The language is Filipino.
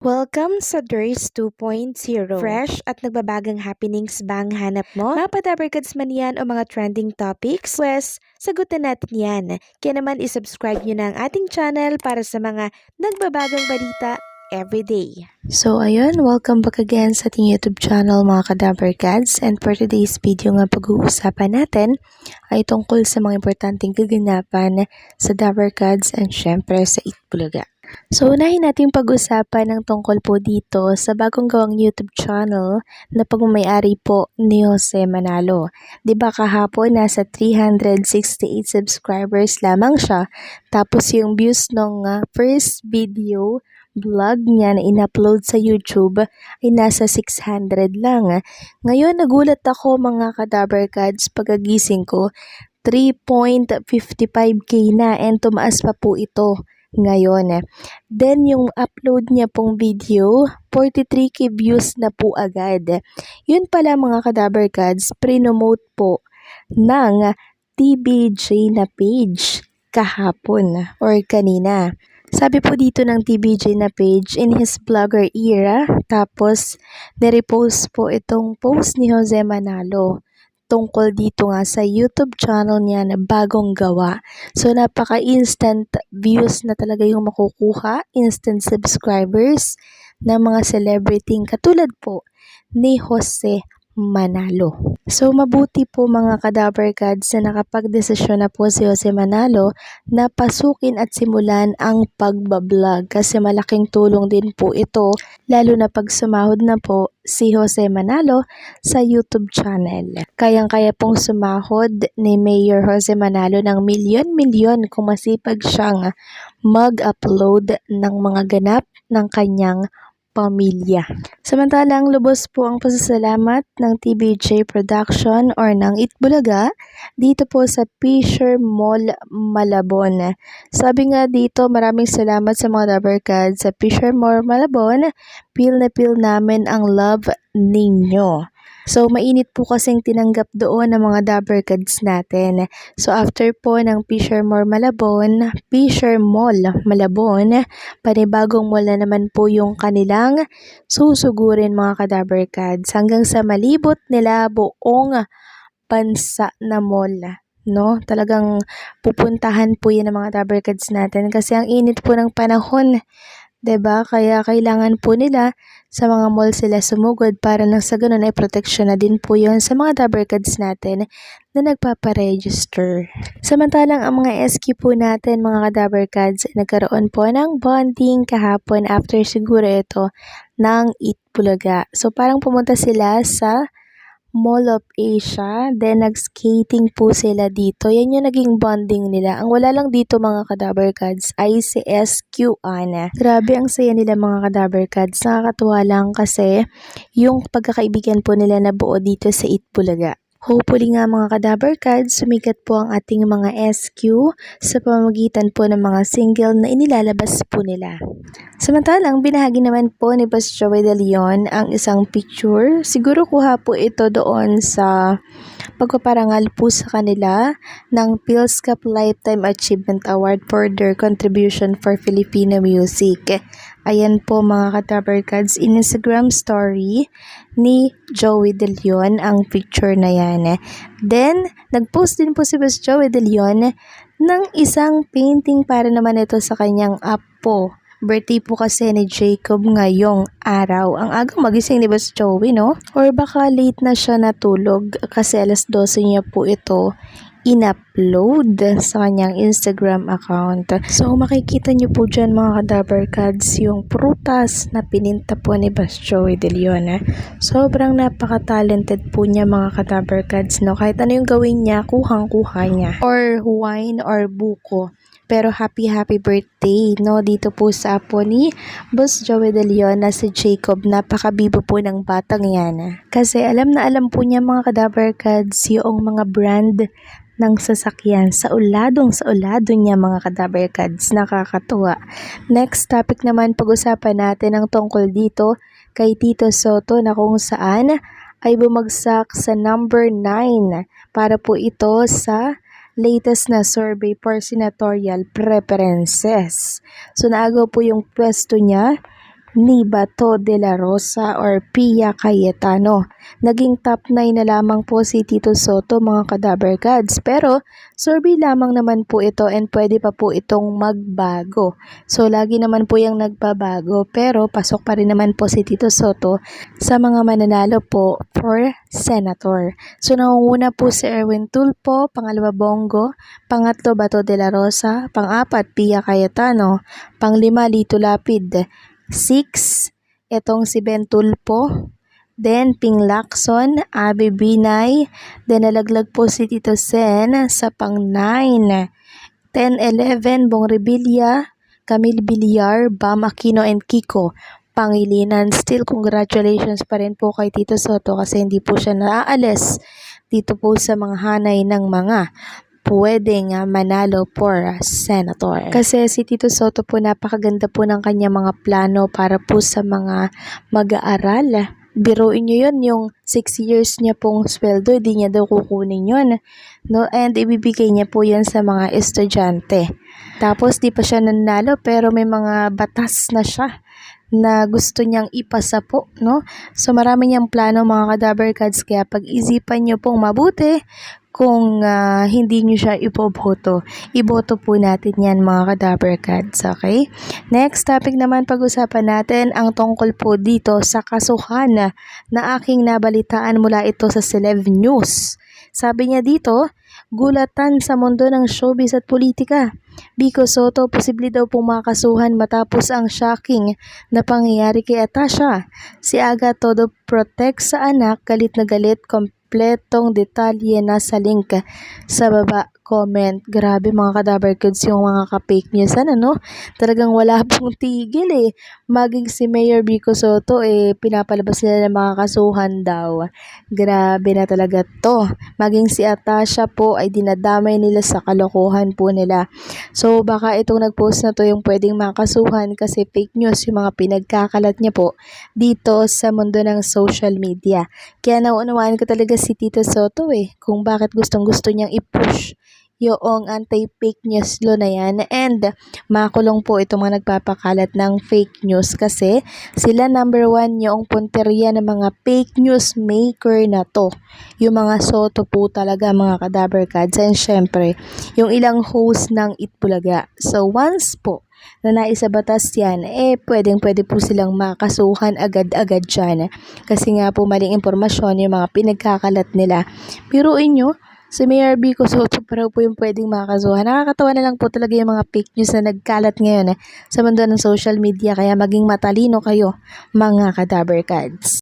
Welcome sa DRS 2.0. Fresh at nagbabagang happenings ba ang hanap mo? Mga padabarkads man yan o mga trending topics? Pwes, sagutan natin yan. Kaya naman isubscribe nyo na ang ating channel para sa mga nagbabagang balita everyday. So ayun, welcome back again sa ating YouTube channel mga kadabarkads, and for today's video nga pag-uusapan natin ay tungkol sa mga importanteng kaganapan sa Dabarkads and syempre sa Itbulaga. So, unahin natin pag-usapan ng tungkol po dito sa bagong gawang YouTube channel na pagmamayari po ni Jose Manalo. Diba kahapon nasa 368 subscribers lamang siya, tapos yung views ng first video vlog niya na in-upload sa YouTube ay nasa 600 lang. Ngayon nagulat ako mga kadabarkads, pagkagising ko 3.55k na, and tumaas pa po ito ngayon. Then yung upload niya pong video, 43k views na po agad. Yun pala mga kadabarkads, pre-nomote po ng TBJ na page kahapon or kanina. Sabi po dito ng TBJ na page, in his vlogger era, tapos nirepost po itong post ni Jose Manalo tungkol dito nga sa YouTube channel niya na bagong gawa. So, napaka-instant views na talaga yung makukuha, instant subscribers ng mga celebrity katulad po ni Jose Manalo. So, mabuti po mga kadabarkads na nakapag-desisyon na po si Jose Manalo na pasukin at simulan ang pagbablog kasi malaking tulong din po ito, lalo na pag sumahod na po si Jose Manalo sa YouTube channel. Kayang-kaya pong sumahod ni Mayor Jose Manalo ng milyon-milyon kung masipag siyang mag-upload ng mga ganap ng kanyang pamilya. Samantalang lubos po ang pasasalamat ng TBJ Production or ng Itbulaga dito po sa Fisher Mall, Malabon. Sabi nga dito, maraming salamat sa mga Dabarkads sa Fisher Mall, Malabon. Feel na feel namin ang love ninyo. So, mainit po kasing tinanggap doon ng mga Dabarkads natin. So, after po ng Fisher Mall, Malabon, panibagong mall na naman po yung kanilang susugurin mga Kadabarkads hanggang sa malibot nila buong bansa na mall. No, talagang pupuntahan po yan ng mga Dabarkads natin kasi ang init po ng panahon. 'Di ba? Kaya kailangan po nila sa mga mall sila sumugod para nang sa ganun ay proteksyon na din po yon sa mga Dabarkads natin na nagpaparegister. Samantalang ang mga SQ po natin mga Dabarkads nagkaroon po ng bonding kahapon after siguro ito ng Itbulaga. So parang pumunta sila sa Mall of Asia, then nag-skating po sila dito. Yan yung naging bonding nila. Ang wala lang dito mga Kadabarkads ay si SQ Ana. Grabe ang saya nila mga Kadabarkads. Nakakatuwa lang kasi yung pagkakaibigan po nila na buo dito sa Itbulaga. Hopefully nga mga Kadabarkads, sumikat po ang ating mga SQ sa pamamagitan po ng mga single na inilalabas po nila. Samantalang binahagi naman po ni Boss Joey De Leon ang isang picture. Siguro kuha po ito doon sa pagpaparangal po sa kanila ng Phil's Cup Lifetime Achievement Award for their contribution for Filipino music. Ayan po mga Kadabarkads, Instagram story ni Joey De Leon ang picture na yan. Then, nag-post din po si Boss Joey De Leon ng isang painting para naman ito sa kanyang apo. Birthday po kasi ni Jacob ngayong araw. Ang agang magising ni Boss Joey, no? Or baka late na siya natulog kasi alas 12 niya po ito in-upload sa kanyang Instagram account. So, makikita niyo po dyan mga Kadabarkads yung prutas na pininta po ni Boss Joey De Leon. Sobrang napaka-talented po niya mga Kadabarkads, no? Kahit ano yung gawin niya, kuhang-kuha niya. Or wine or buko. Pero happy birthday, no? Dito po sa apo ni Boss Joey De Leon na si Jacob. Napakabibo po ng batang yan. Kasi alam na alam po niya mga Kadabarkads yung mga brand ng sasakyan sa ulado niya mga Kadabarkads. Nakakatuwa. Next topic naman, pag-usapan natin ang tungkol dito kay Tito Soto na kung saan ay bumagsak sa number 9 para po ito sa latest na survey for senatorial preferences. So naagaw po yung pwesto niya ni Bato de la Rosa or Pia Cayetano. Naging top 9 na lamang po si Tito Soto mga Kadaber Gods, pero survey lamang naman po ito and pwede pa po itong magbago. So lagi naman po yung nagbabago pero pasok pa rin naman po si Tito Soto sa mga mananalo po for Senator. So nangunguna po si Erwin Tulfo, pangalawa Bongo, pangatlo Bato de la Rosa, pang-apat Pia Cayetano, pang-lima Lito Lapid, 6, itong si Ben Tulfo, then Ping Lacson, Abby Binay, then nalaglag po si Tito Sen sa pang-9, 10, 11, Bong Revilla, Camille Villar, Bam Aquino and Kiko Pangilinan. Still congratulations pa rin po kay Tito Soto kasi hindi po siya naaalis dito po sa mga hanay ng mga pwedeng manalo for senator. Kasi si Tito Soto po napakaganda po ng kanya mga plano para po sa mga mag-aaral. Biruin nyo yun, yung 6 years niya pong sweldo, hindi niya daw kukunin yun. No? And ibibigay niya po yan sa mga estudyante. Tapos di pa siya nanalo pero may mga batas na siya na gusto niyang ipasa po, no? So marami niyang plano mga Kadaber Gods, kaya pag-isipan niyo pong mabuti kung hindi niyo siya iboboto. Iboto po natin yan mga Kadaber Gods, okay? Next topic naman, pag-usapan natin ang tungkol po dito sa kasuhan na aking nabalitaan mula ito sa Celeb News. Sabi niya dito, gulatan sa mundo ng showbiz at politika. Vico Soto posible daw pong makasuhan matapos ang shocking na pangyayari kay Atasha. Si Aga todo protect sa anak, galit na galit, kompletong detalye na sa link sa baba comment. Grabe mga Kadaber Kids yung mga ka-fake news. Ano? Talagang wala pong tigil eh. Maging si Mayor Vico Soto pinapalabas nila ng mga kasuhan daw. Grabe na talaga to. Maging si Atasha po ay dinadamay nila sa kalokohan po nila. So baka itong nag-post na to yung pwedeng makasuhan kasi fake news yung mga pinagkakalat niya po dito sa mundo ng social media. Kaya nauunawaan ko talaga si Tito Soto kung bakit gustong-gusto niyang i-push yung anti-fake news law na yan, and makulong po itong mga nagpapakalat ng fake news kasi sila number 1 yung punteriya ng mga fake news maker na to. Yung mga Soto po talaga mga Kadaber Gods, and syempre yung ilang host ng Itbulaga. So once po na naisabatas yan, pwede po silang makasuhan agad-agad dyan. Kasi nga po maling impormasyon yung mga pinagkakalat nila. Biruin nyo, si Mayor Vico Soto pero po yung pwedeng makasuhan. Nakakatawa na lang po talaga yung mga fake news na nagkalat ngayon sa mundo ng social media. Kaya maging matalino kayo mga Kadaber Gods.